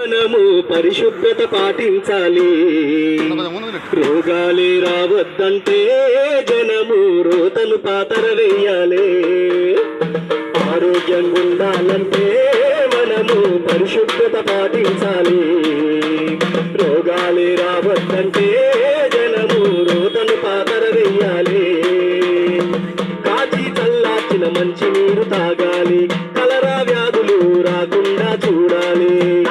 మనము పరిశుభ్రత పాటించాలి. రోగాలే రావద్దంటే జనము రోతను పాతర వేయాలి. ఆరోగ్యంగా ఉండాలంటే మనము పరిశుభ్రత పాటించాలి. రోగాలే రావద్దంటే జనము రోతను పాతర వేయాలి. కాచి చల్లార్చిన మంచి నీరు తాగాలి. కలరా వ్యాధులు రాకుండా చూడాలి.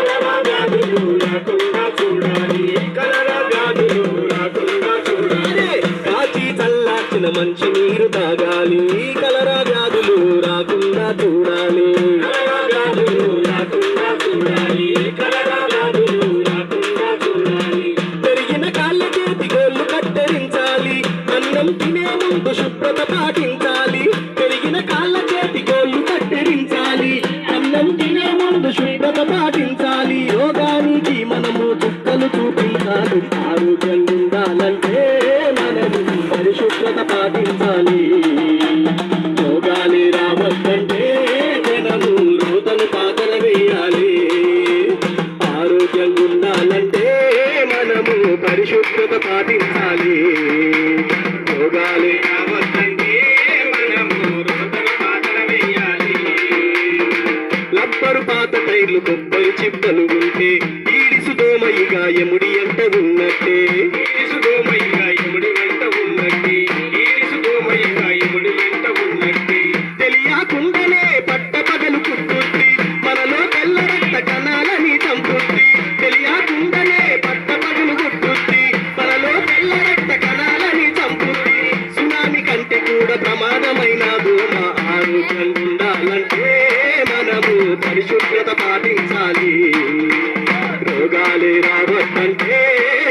కాచి చల్లార్చిన మంచి నీరు తాగాలి. కలరా వ్యాధులు రాకుండా చూడాలి. పెరిగిన కాళ్ళ చేతి గోళ్ళు కత్తిరించాలి. అన్నం తినే ముందు శుభ్రత పాటించాలి. పెరిగిన కాళ్ళ చేతి గోళ్ళు కత్తిరించాలి. అన్నం తినే ముందు శుభ్రత పాటించాలి. యోగానికి మనము చుక్కలు చూపించాలి. ఆరోగ్యంగా ఉండాలంటే మనము పరిశుభ్రత పాటించాలి. యోగాలే రావద్దంటే జనము రోతను పాతర వేయాలి. ఆరోగ్యంగా ఉండాలంటే మనము పరిశుభ్రత పాటించాలి. యోగాలే రావద్దంటే మనము రోతను పాతర వేయాలి. లబ్బరు పాత టైర్లు కొబ్బరి చిప్పలు ఉంటే ఈడిసు దోమయిగా ఎముడి ఎంత ఉన్నట్టే. ఈడిసు దోమయిగా ఎముడి ఎంత ఉన్నట్టే. ఈడిసు దోమయిగా ఎముడి ఎంత ఉన్నట్టే. తెలియకుండానే పట్ట పగలు పుట్టుద్ది. మనలో తెల్ల రక్త కణాలని చంపుద్ది. తెలియకుండానే పట్ట పగలు పుట్టుద్ది. మనలో తెల్ల రక్త కణాలని చంపుద్ది. సునామీ కంటే కూడా ప్రమాదమైన దోమ. ఆరోగ్యంగా ఉండాలంటే మనము పరిశుభ్రత పాటించాలి. రోగాలే రావద్దంటే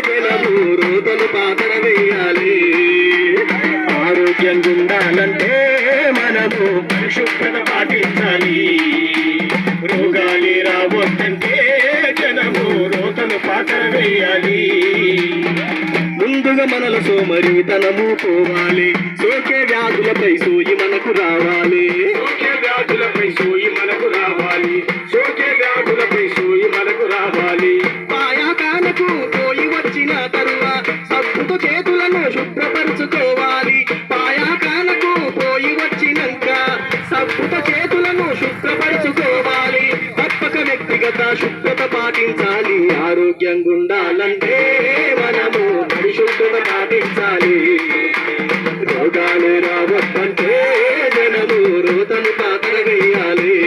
జనము రోతలు పాతర వేయాలి. ఆరోగ్యంగా ఉండాలంటే మనము పరిశుభ్రత పాటించాలి. రోగాలే రావద్దంటే జనము రోతలు పాతర వేయాలి. ముందుగా మనల సోమరితనము పోవాలి. సోకే వ్యాధులపై సోయి మనకు రావాలి. సోకే వ్యాధులపై సోయి మనకు రావాలి. సోకే వ్యాధులపై సోయి మనకు రావాలి. పాయాకాలకు పోయి వచ్చిన తరువాత సబ్బుతో చేతులను శుభ్రపరచుకోవాలి. పాయాకాలకు పోయి వచ్చినాక సబ్బుతో చేతులను శుభ్రపరచుకోవాలి. తప్పక వ్యక్తిగత శుభ్రత పాటించాలి. ఆరోగ్యంగా ఉండాలంటే మనము పరిశుభ్రత పాటించాలి. రోగాలే రావద్దంటే జనము రోతను పాతర వేయాలి.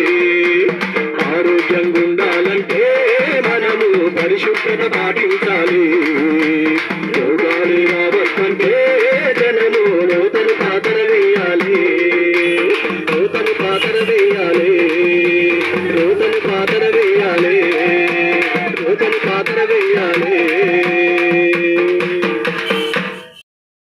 ఆరోగ్యంగా ఉండాలంటే మనము పరిశుభ్రత పాటించాలి.